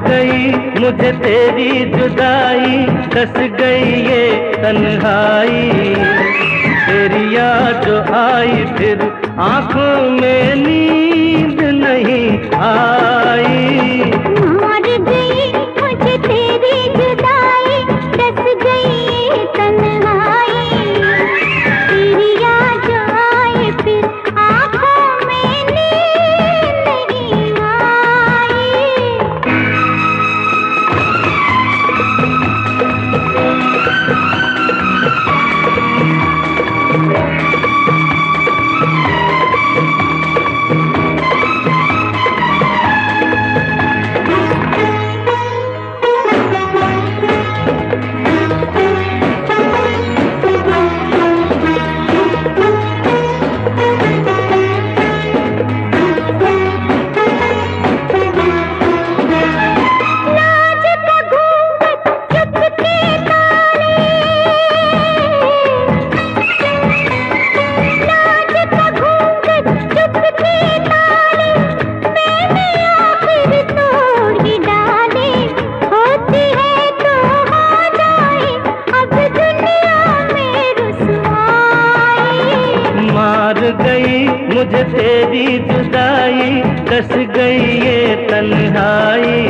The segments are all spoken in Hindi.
गई मुझे तेरी जुदाई, कस गई ये तन्हाई। तेरी याद जो आई फिर आंखों में नींद नहीं आई। मर गई मुझे तेरी जुदाई, कस गई ये तन्हाई। तेरी याद जो आई फिर आंखों में नींद नहीं आई। मुझे तेरी जुदाई, कस गई ये तन्हाई।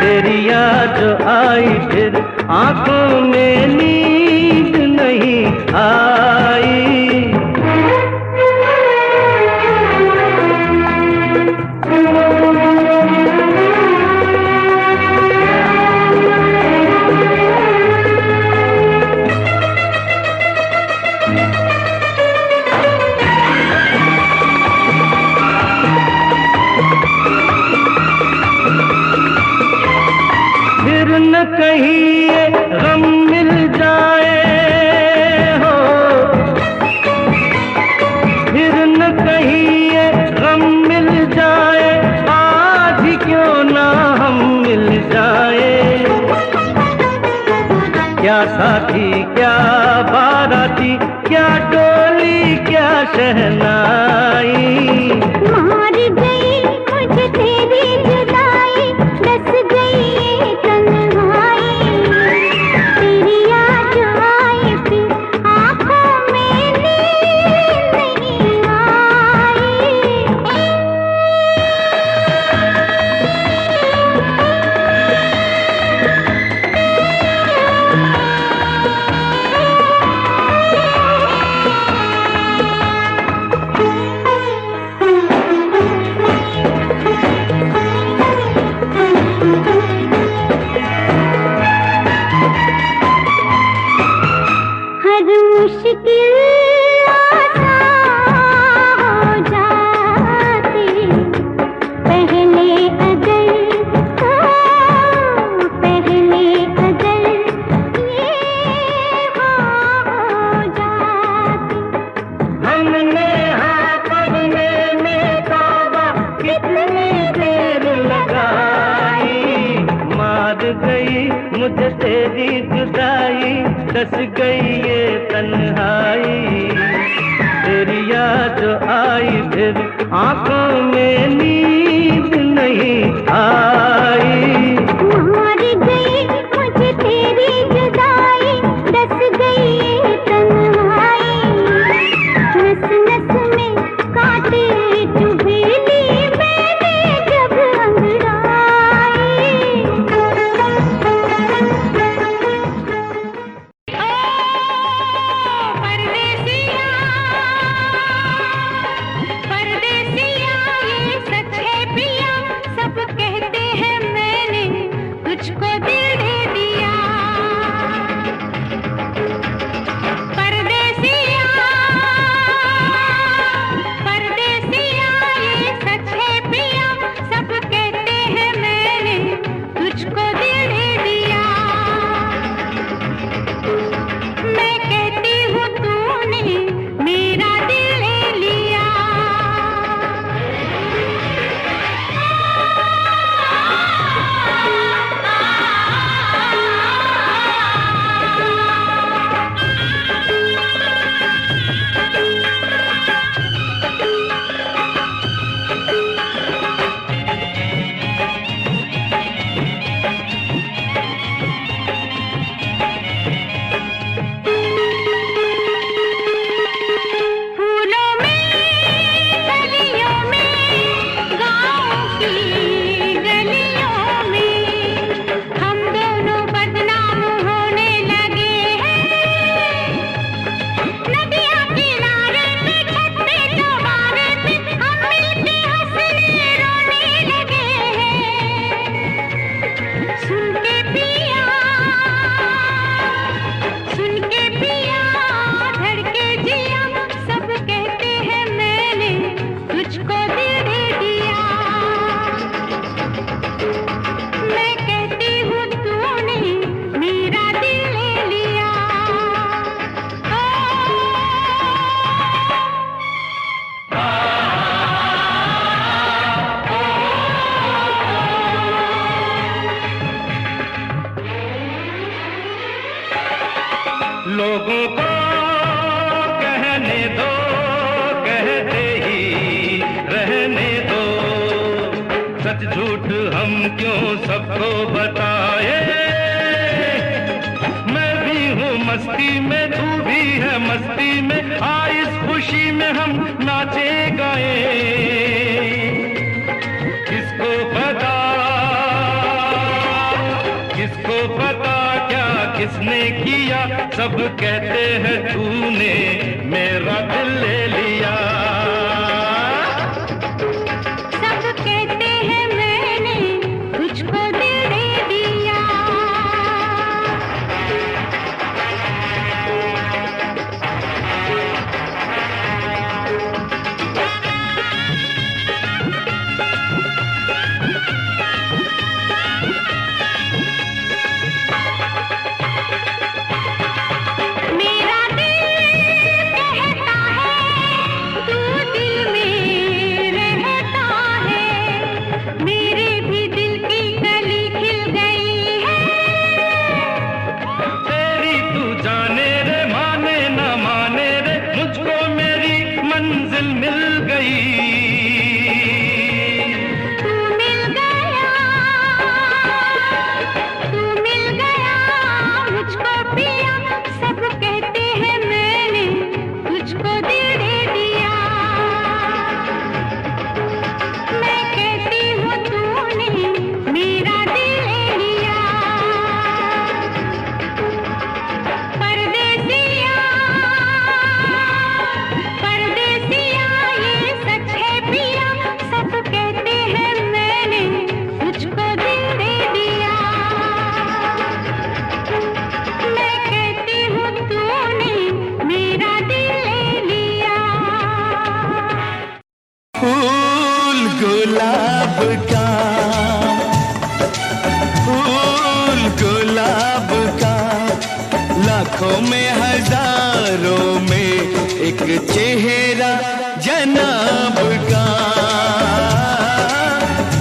तेरी याद जो आई फिर आंखों में नींद नहीं आई। न कहीं ये गम मिल जाए हो, फिर न कहीं ये गम मिल जाए, आज ही क्यों ना हम मिल जाए। क्या साथी क्या बाराती, क्या डोली क्या शहनाई। मर गई मुझे तेरी जुदाई, कस गई ये तन्हाई। तेरी याद जो आई फिर आंखों में नींद नहीं आई। हर मुश्किल आसान हो जाती, पहले अगर ये हो जाती। हमने हाँ करने में तौबा कितनी देर लगाई। मार गई मुझे तेरी जुदाई, कस गई ये तन्हाई। तेरी याद जो आई फिर आंखों में नींद नहीं आई। मर गई मुझे तेरी जुदाई, कस गई ये तन्हाई। नस नस में कांटे चुभे ली मैंने जब अंगड़ाई। परदेसिया, परदेसिया ये लोगों को कहने दो, कहते ही रहने दो। सच झूठ हम क्यों सबको बताए। मैं भी हूँ मस्ती में, तू भी है मस्ती में। आ इस खुशी में हम नाचे गाए। किसको पता, किसको पता क्या किसने किया। सब कहते हैं तूने मेरा दिल ले लिया। सब कहते हैं मैंने तुझको दिल दे दिया। मेरा दिल कहता है तू दिल में रहता है। मेरे भी दिल की कली खिल गई है। तेरी तू जाने रे, माने न माने रे, मुझको मेरी मंजिल मिल गई। तू मिल गया, तू मिल गया मुझको पिया। सब कहते हैं मैंने तुझको दिल दे दिया। मैं कहती हूँ तूने मेरा दिल ले लिया। परदेसिया, परदेसिया ये सच है पिया। सब कहते हैं मैंने तुझको दिल दे दिया। मैं कहती हूँ तूने मेरा दिल ले लिया। फूल गुलाब का, फूल गुलाब का, लाखों में हजारों में एक चेहरा जनाब का।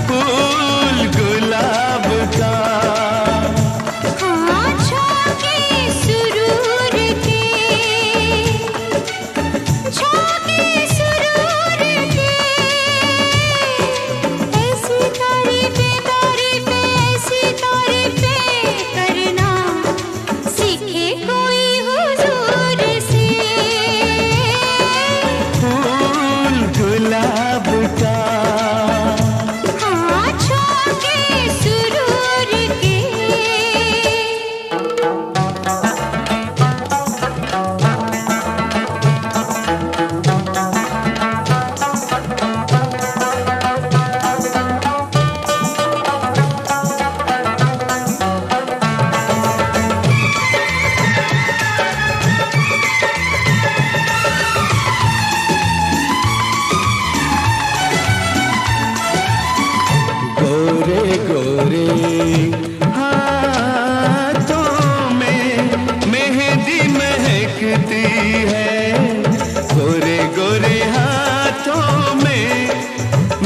फूल गुलाब का, हाँ छौके सुरूर के, छौके सुरूर के। ऐसी तारीफें तारीफें ऐसी तारीफें करना सीखे कोई हुजूर से। फूल गुलाब का, हाँ छौके सुरूर के। गोरे गोरे हाथों में मेहंदी महकती है। गोरे गोरे हाथों में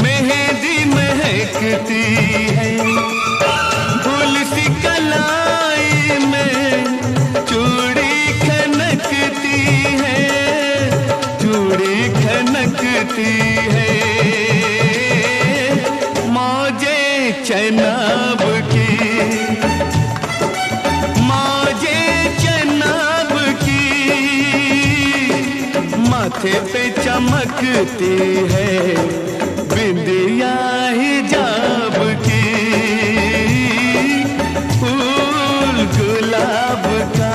मेहंदी महकती है। फूल सी कलाई में चूड़ी खनकती है, चूड़ी खनकती है। मौजे चनाब की, मौजे चनाब की, माथे पे चमकती है बिंदिया हिजाब की। फूल गुलाब का,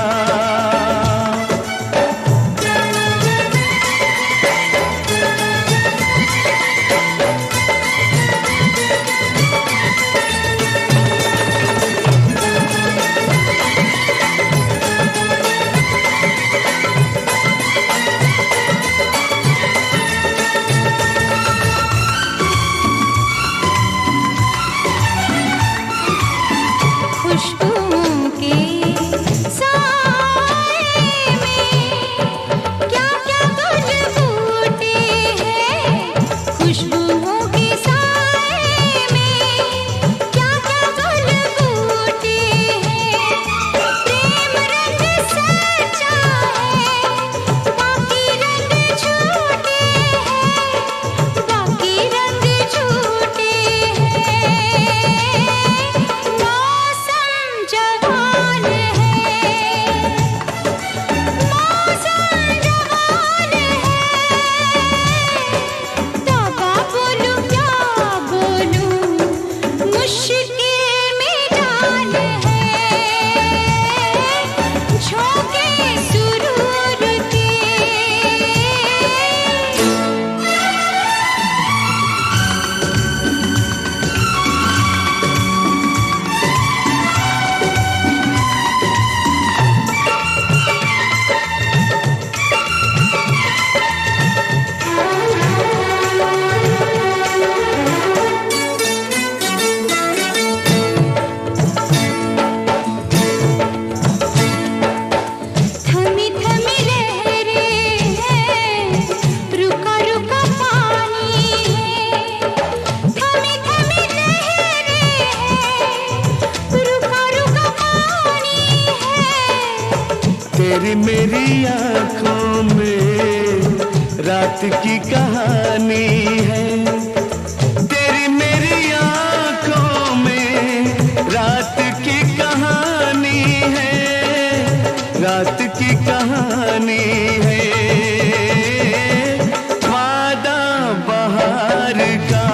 तेरी मेरी आंखों में रात की कहानी है, तेरी मेरी आंखों में रात की कहानी है, रात की कहानी है। वादा बहार का,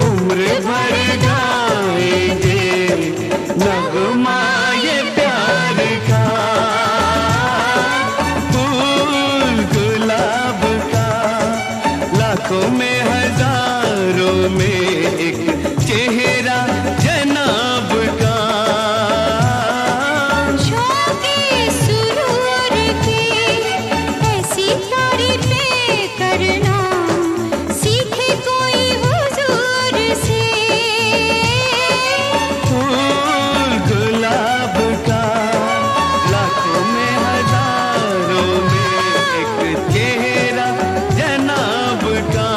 उम्र भर गाएंगे नगमा ये प्यार का। फूल गुलाब का, लाखों में हजारों में एक चेहरा जनाब का। शौक़े सुरूर की ऐसी तारीफ़ें करना सीखे कोई हुजूर से। फूल गुलाब का, लाखों में हजारों में एक चेहरा जनाब का।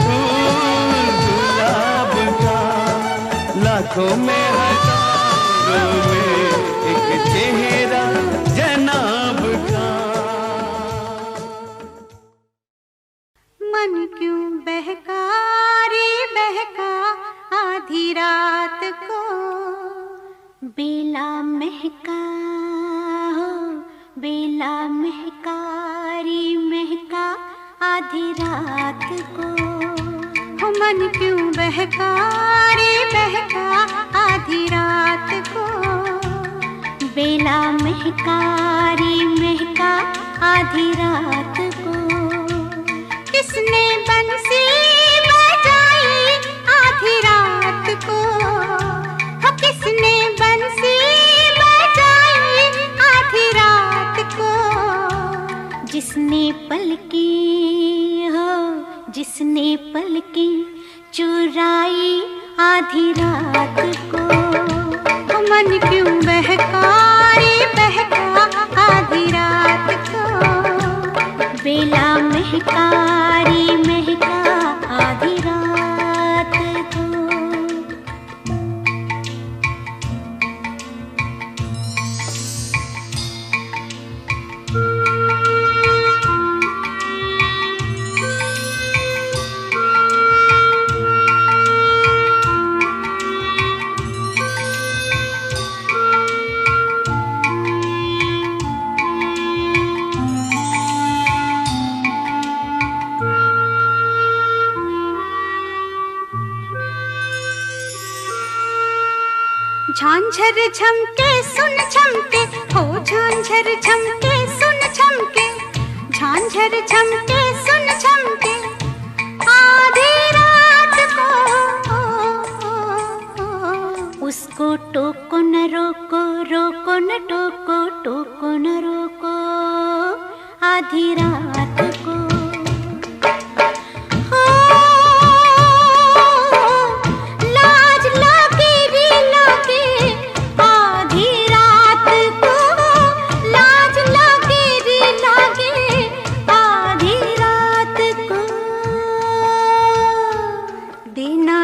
फूल गुलाब का, लाखों में हजारों में एक चेहरा जनाब का। मन क्यों बहका रे बहका आधी रात को, बेला महका हो बेला महका रे महका आधी रात को। हो मन क्यों बहका रे बहका आधी रात को, बेला महका रे महका आधी रात को। किसने बंसी बजाई आधी रात को, हो किसने बंसी बजाई आधी रात को। जिसने पलकें हो जिसने पलकें चुराई आधी रात को। हो मन क्यों बहका रे बहका आधी रात को, बेला महका रे महका आधी रात को। झांझर झमके सुन झमके हो झांझर झमके सुन झमके, झांझर झमके सुन झमके आधी रात को। उसको टोको न रोको रोको न टोको टोको न रोको आधी रात को।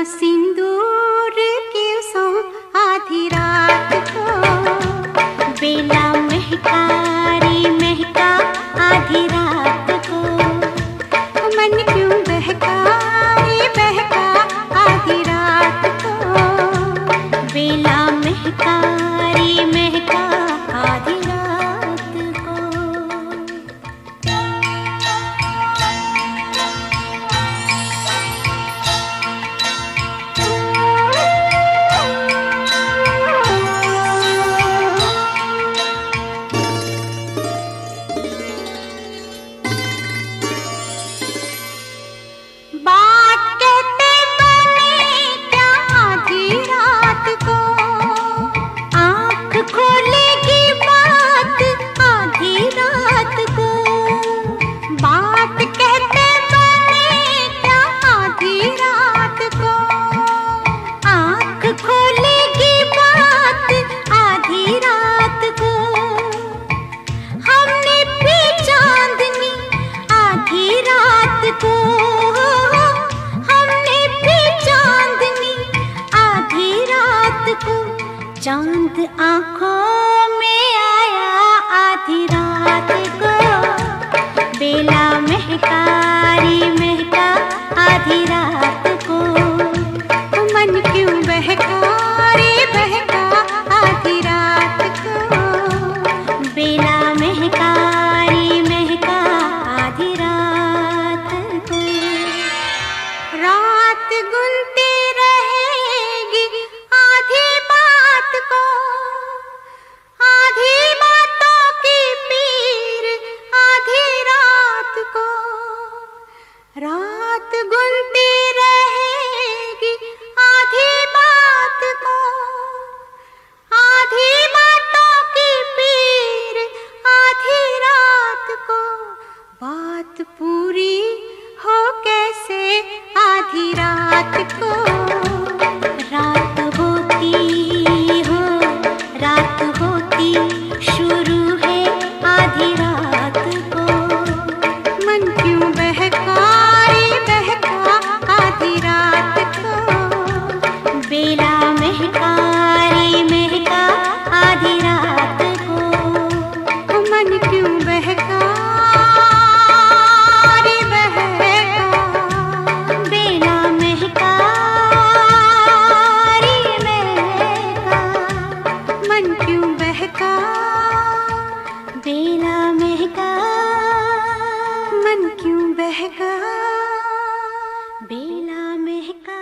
सिंदूर की सो आधी रात को, बेला महका रे महका आधी रात को। आँखों में आया आधी रात को, बेला महकारी महका आधी रात को। मन क्यों बहका रे बहका आधी रात को, बेला महकारी महका आधी रात को। रात गुनती रहेगी आधी बात को, आधी बातों की पीर आधी रात को। रात गुनती रहेगी आधी बात को, आधी बातों की पीर आधी रात को। बात पूरी हो कैसे आधी रात को, रात होती हो रात होती शुरू है आधी रात को। मन क्यों बहका रे बहका आधी रात को, बेला महकारी महका आधी रात को। मन क्यों बहका रे बहका, बेला महकारी महका। मन क्यों बहका बेला महका, मन क्यों बहका बेला महका।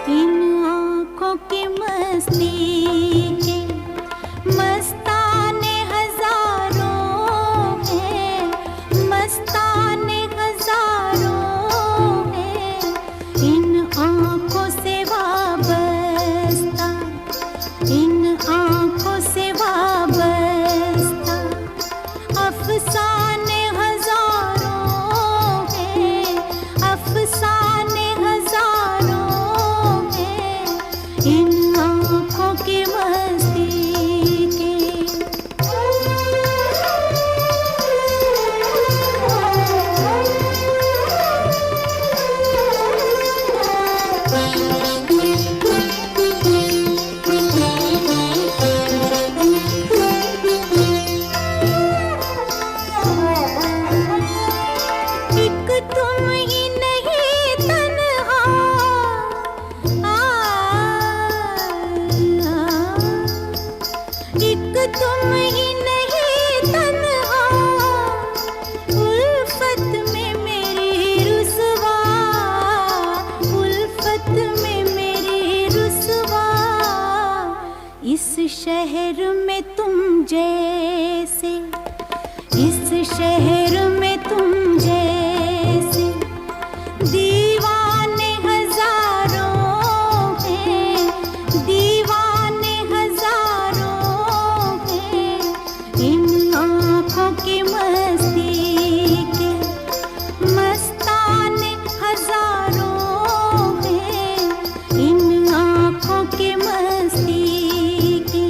इन आँखों की मस्ती के मस्ताने हजारों हैं, मस्ताने हजारों हैं। इन आँखों से वाबस्ता, इन आँखों से वाबस्ता अफसाने हजारों हैं, अफसाने हजारों हैं। इन आँखों की मस्ती के। एक तुम ही नहीं तन्हा, एक तुम ही नहीं तन्हा। उल्फत में मेरी रुसवा, उल्फत में मेरी रुसवा। इस शहर में तुम जैसे, इस शहर में तुम जैसे दीवाने हजारों हैं, दीवाने हजारों हैं। इन आँखों की मस्ती के मस्ताने हजारों हैं। इन आँखों की मस्ती की।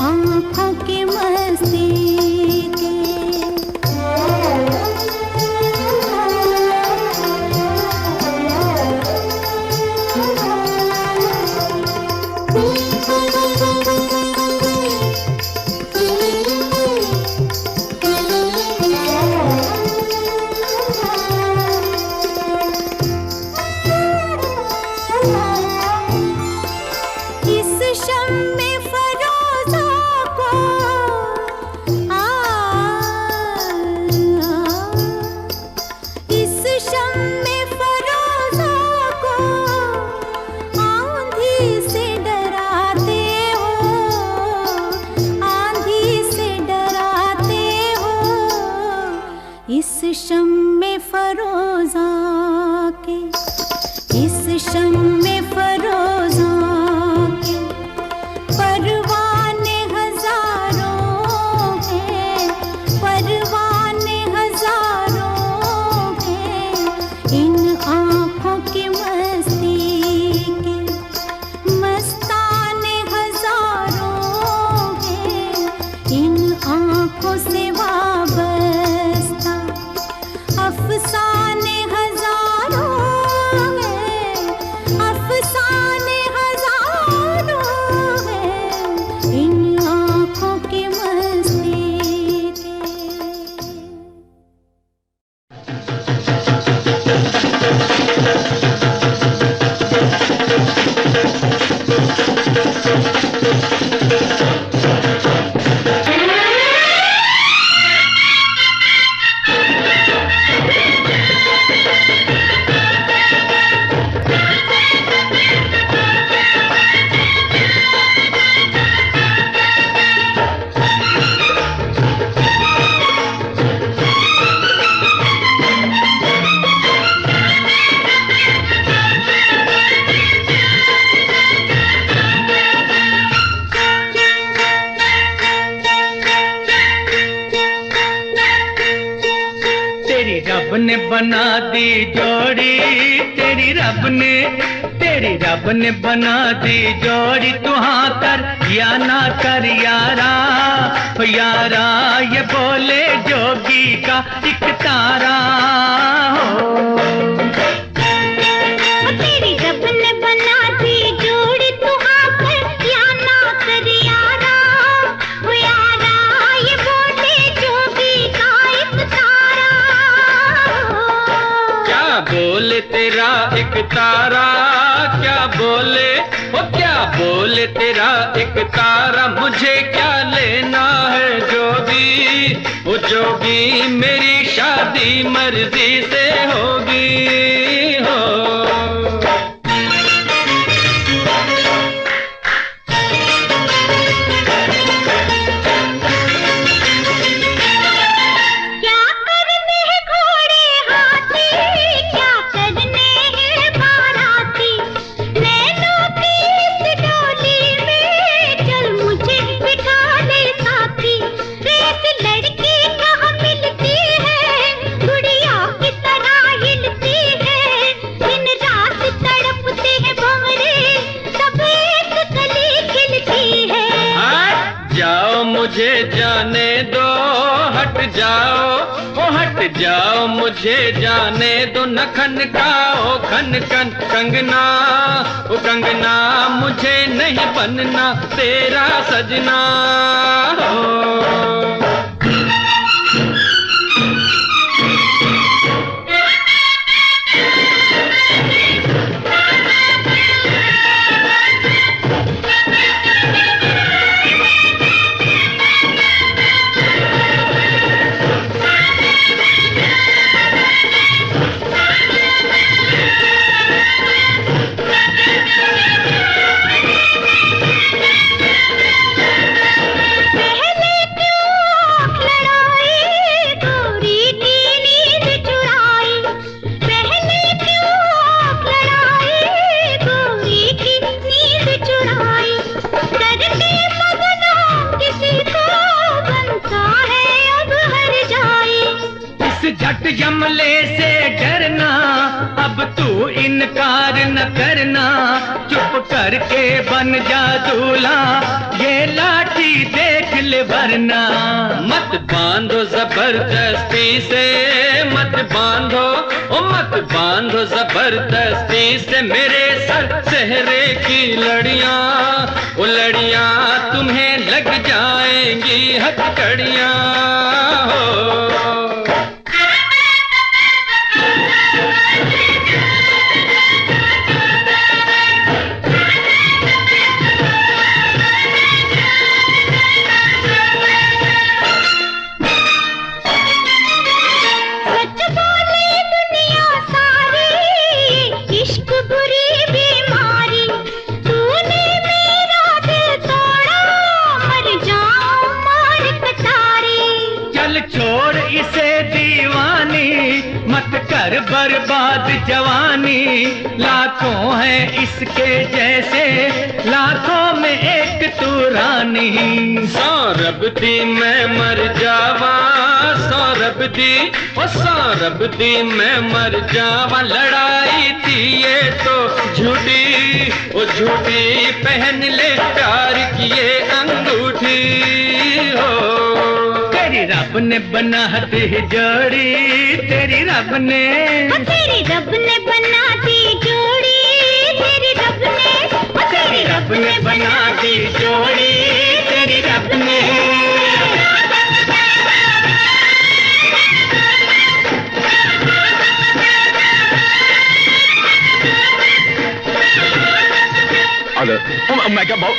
आँखों की मस्ती के। इस शम्मे फरोज़ा के, इस शम्मे फरोज़ा के परवाने हजारों हैं, परवाने हजारों हैं। इन आँखों की मस्ती के मस्ताने हजारों हैं। इन आँखों से वाबस्ता अफसाने हजारों हैं, अफसाने हजारों हैं। इन आँखों की मस्ती के। रब ने बना दी जोड़ी, तेरी रब ने बना दी जोड़ी। तू हाँ कर या ना कर यारा, यारा ये बोले जोगी का एक तारा हो। तेरी रब ने बना दी जोड़ी, तू हाँ कर या ना कर यारा, यारा ये बोले जोगी का एक तारा। क्या बोले तेरा एक तारा, क्या बोले वो क्या बोले तेरा एक तारा। मुझे क्या लेना है जोगी, वो जोगी मेरी शादी मर्जी से होगी हो। मुझे जाने दो, हट जाओ, ओ हट जाओ, मुझे जाने दो। न खनकाओ खन खन कंगना, ओ कंगना मुझे नहीं बनना तेरा सजना हो। झट जमले से डरना, अब तू इनकार न करना। चुप कर करके बन जा दूल्हा, ये लाठी देख ले वरना। मत बांधो जबरदस्ती से, मत बांधो ओ मत बांधो जबरदस्ती से मेरे सर सेहरे की लड़ियां। ओ लड़ियां तुम्हें लग जाएंगी हथकड़ियां हो। बर्बाद जवानी लाखों है इसके जैसे, लाखों में एक तू रानी। सौरभ दी मैं मर जावा, सौरभ दी ओ सौरभ दी मैं मर जावा। लड़ाई थी ये तो झूठी, ओ झूठी पहन ले प्यार की ये अंगूठी हो। तेरी रब ने बना दी जोड़ी, तेरी रब ने बना दी जोड़ी, तेरी रब ने बना दी जोड़ी, तेरी रब ने। मैं क्या भाव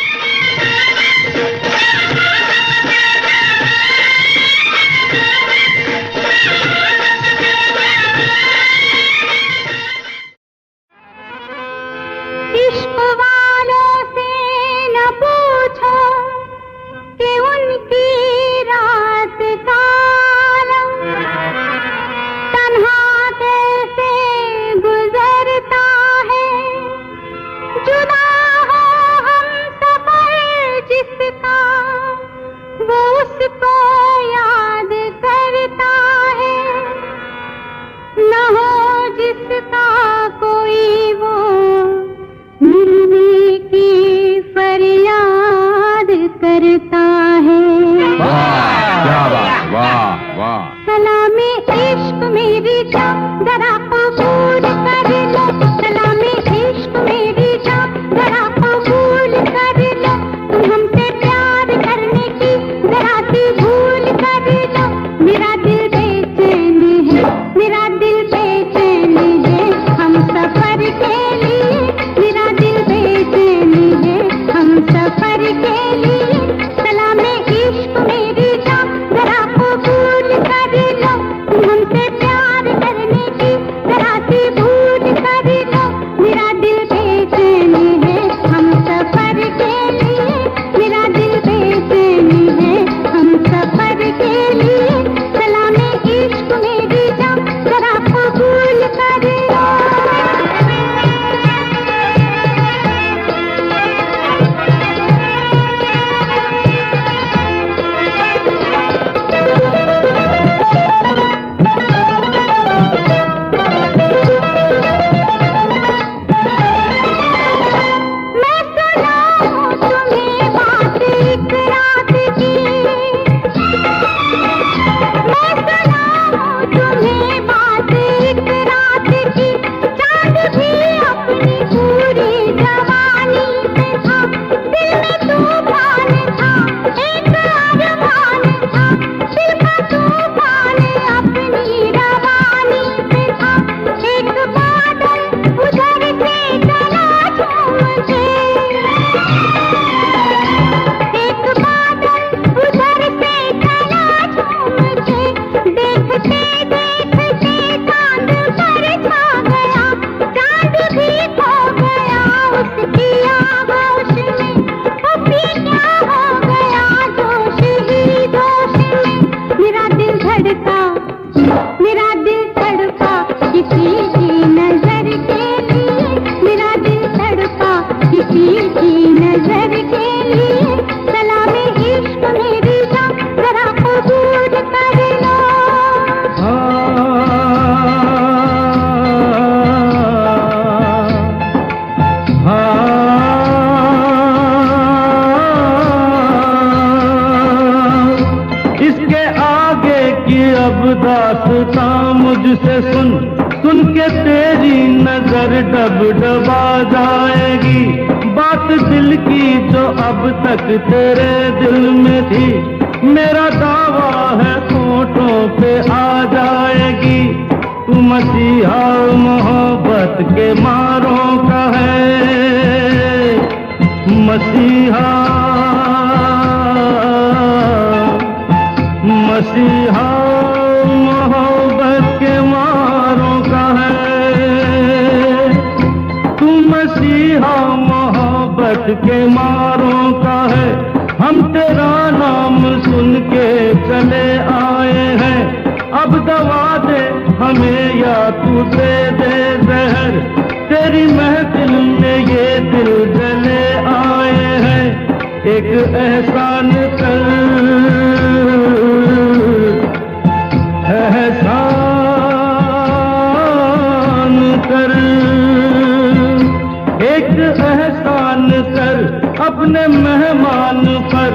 मुझसे सुन के तेरी नजर डब डबा जाएगी। बात दिल की जो अब तक तेरे दिल में थी, मेरा दावा है होठों पे आ जाएगी। तू मसीहा मोहब्बत के मारों का है, मसीहा मसीहा मोहब्बत के मारों का है। तू मसीहा मोहब्बत के मारों का है। हम तेरा नाम सुन के चले आए हैं, अब दवा दे हमें या तू दे दे जहर। तेरी महफिल में ये दिल जले आए हैं, एक एहसान कर, एहसान कर, एक एहसान कर अपने मेहमान पर,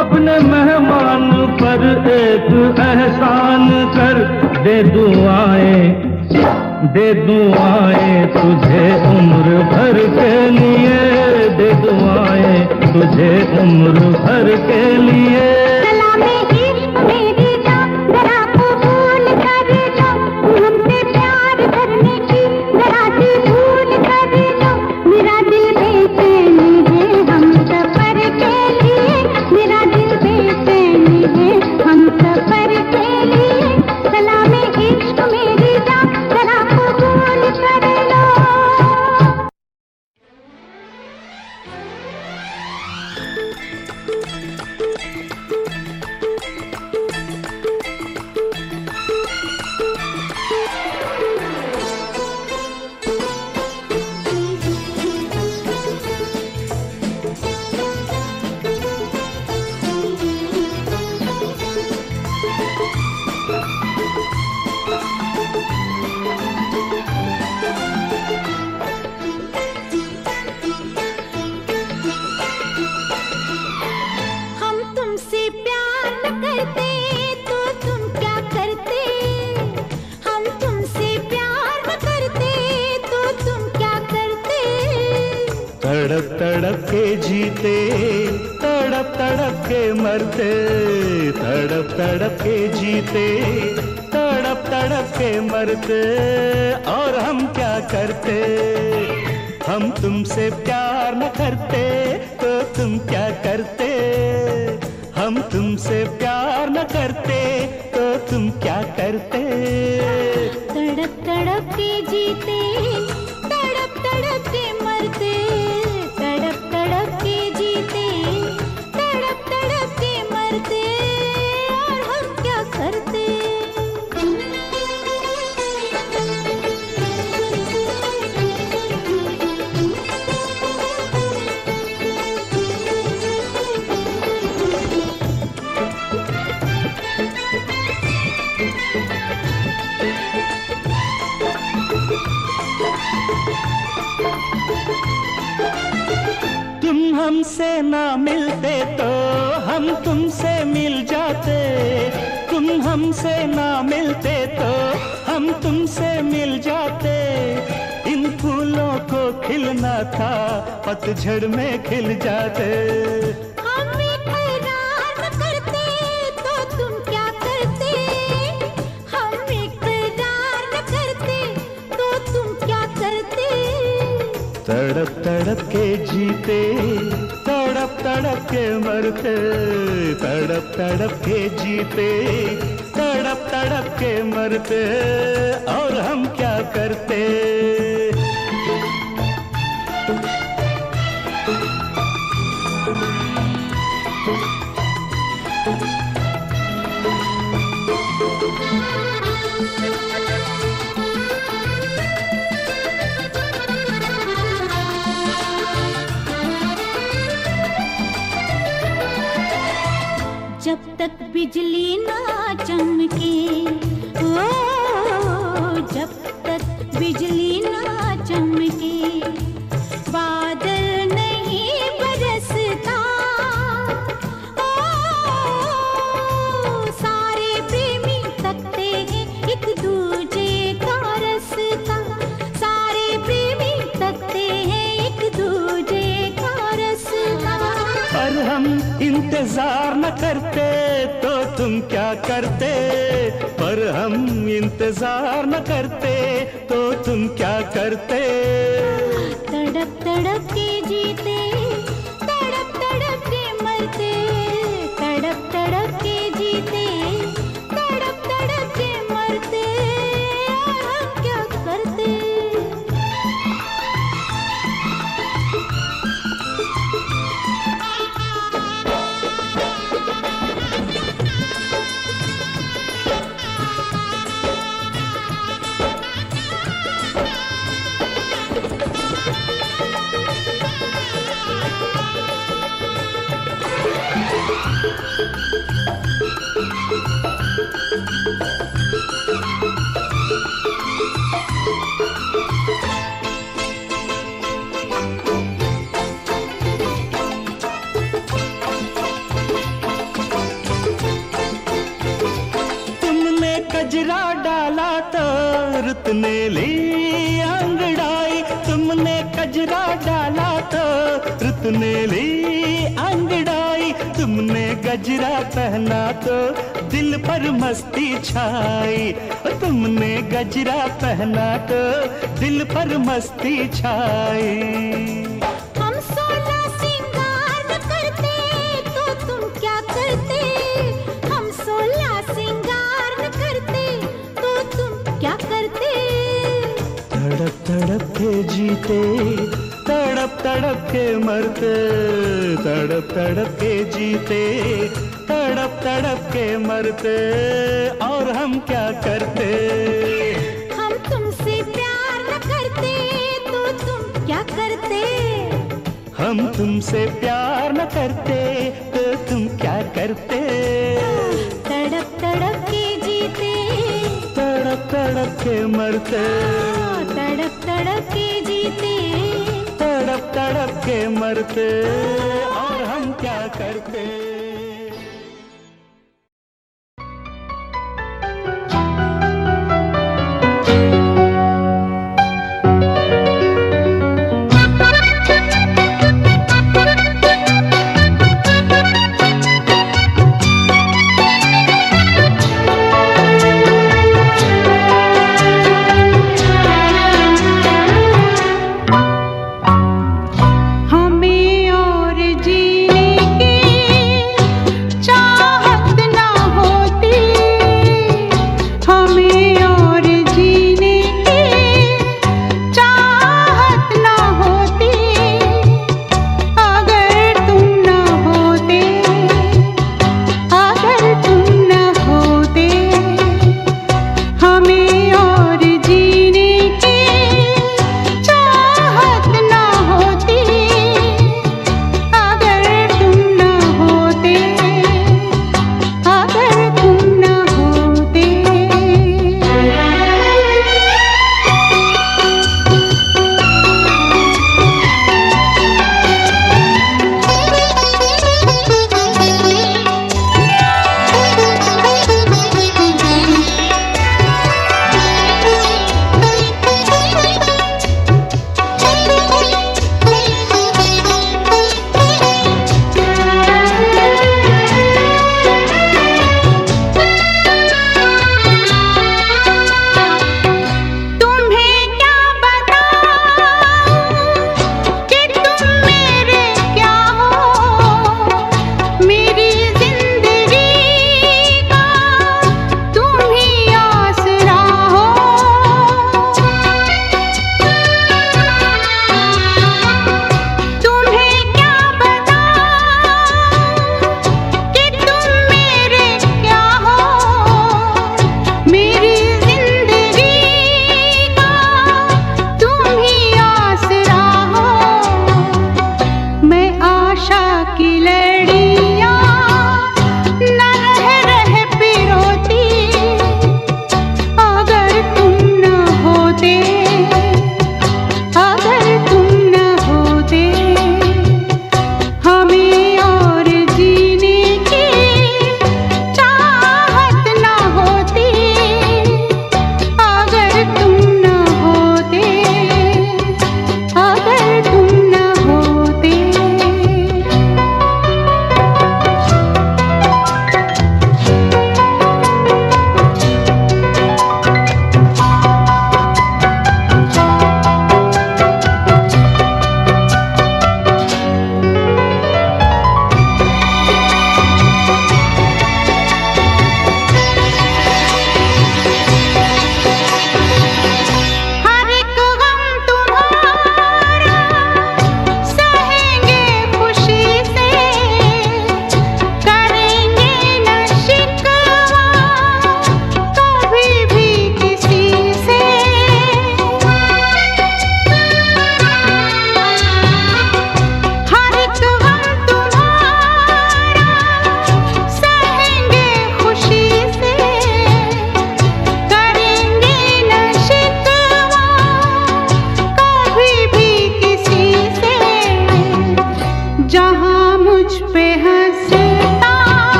अपने मेहमान पर एक एहसान कर। दे दुआएं तुझे उम्र भर के लिए, दे दुआएं तुझे उम्र भर के लिए। सलामे इश्क मेरी जान जरा कबूल कर लो, हमसे प्यार करने की जरा सी भूल कर लो। मेरा दिल बेचैन है हम सफर के लिए, मेरा दिल बेचैन है हम सफर के लिए। सलामे इश्क मेरी जान जरा कबूल कर लो। हम तुमसे प्यार न करते तो तुम क्या करते, हम तुमसे प्यार न करते तो तुम क्या करते। तड़प तड़प के जीते, तड़प तड़प के मरते, तड़प तड़प के जीते, तड़प तड़प के मरते। और हम क्या करते, हम तुमसे प्यार न करते तो तुम क्या करते। हम तुमसे प्यार न करते तो तुम क्या करते। तड़प तड़प के जीते, तड़प तड़प के मरते, तड़प तड़प के जीते, तड़प तड़प के मरते। और हम क्या करते। तुम हमसे ना मिलते तो हम तुमसे मिल जाते, तुम हमसे ना मिलते तो हम तुमसे मिल जाते। इन फूलों को खिलना था पतझड़ में खिल जाते। हम इकरार न करते तो तुम क्या करते, हम इकरार न करते तो तुम क्या करते। तड़प तड़प के जीते, तड़प तड़प के मरते, तड़प तड़प के जीते, तड़प तड़प के मरते। और हम क्या करते। जब तक बिजली ना चमके, ओ जब तक बिजली ना चमके, बादल नहीं बरसता। ओ सारे प्रेमी तकते हैं एक दूजे इंतजार न करते तो तुम क्या करते, पर हम इंतजार न करते तो तुम क्या करते। तड़प तड़प के जीते, तड़प तड़प के मरते, तड़प तड़प के जीते, तड़प तड़प के मरते, हम क्या करते। गजरा डाला तो रुत ने ली अंगड़ाई, तुमने कजरा डाला तो रुत ने ली अंगड़ाई, तुमने गजरा पहना तो दिल पर मस्ती छाई, तुमने गजरा पहना तो दिल पर मस्ती छाई। हम 16 सिंगार न करते तो तुम क्या करते, हम 16 सिंगार न करते तो तुम क्या करते। तड़प तड़प के जीते, तड़प तड़प के मरते, तड़प तड़प के जीते, तड़प तड़प के मरते, और हम क्या करते। हम तुमसे प्यार न करते तो तुम क्या करते, हम तुमसे प्यार न करते तो तुम क्या करते। तड़प तड़प के जीते, तड़प तड़प के मरते, तड़प तड़प के जीते, तड़प तड़प के मरते, और हम क्या करते। हमें और जीने के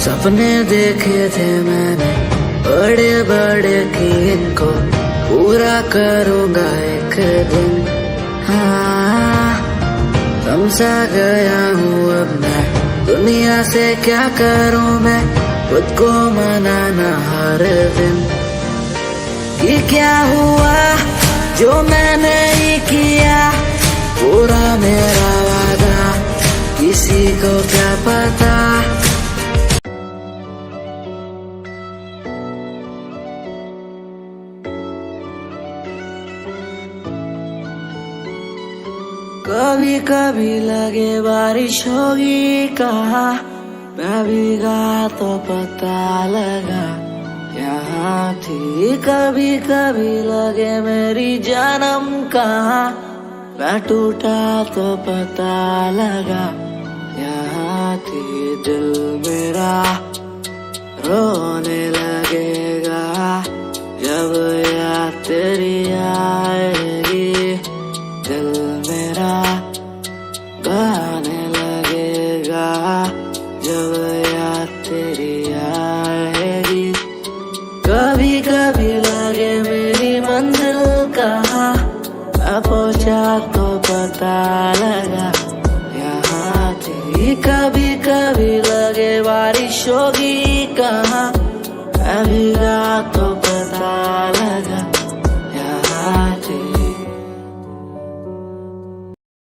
सपने देखे थे मैंने बड़े बड़े कि इनको पूरा करूँगा एक दिन। हाँ, समझा गया हूँ अब मैं, दुनिया से क्या करूँ मैं, खुद को मनाना हर दिन। कि क्या हुआ जो मैंने ही किया, पूरा मेरा वादा किसी को क्या पता। कभी कभी लगे बारिश होगी कहा, मैं भीगा तो पता लगा यहाँ थी। कभी कभी लगे मेरी जन्म कहाँ, मैं टूटा तो पता लगा यहाँ थी। दिल मेरा रोने लगेगा जब याद तेरी आएगी। दिल मेरा गाने लगेगा जब याद तेरी आएगी। कभी कभी लगे मेरी मंजिल कहाँ, मैं पहुंचा तो पता लगा यहाँ थी। कभी कभी लगे बारिश होगी कहाँ, मैं भीगा तो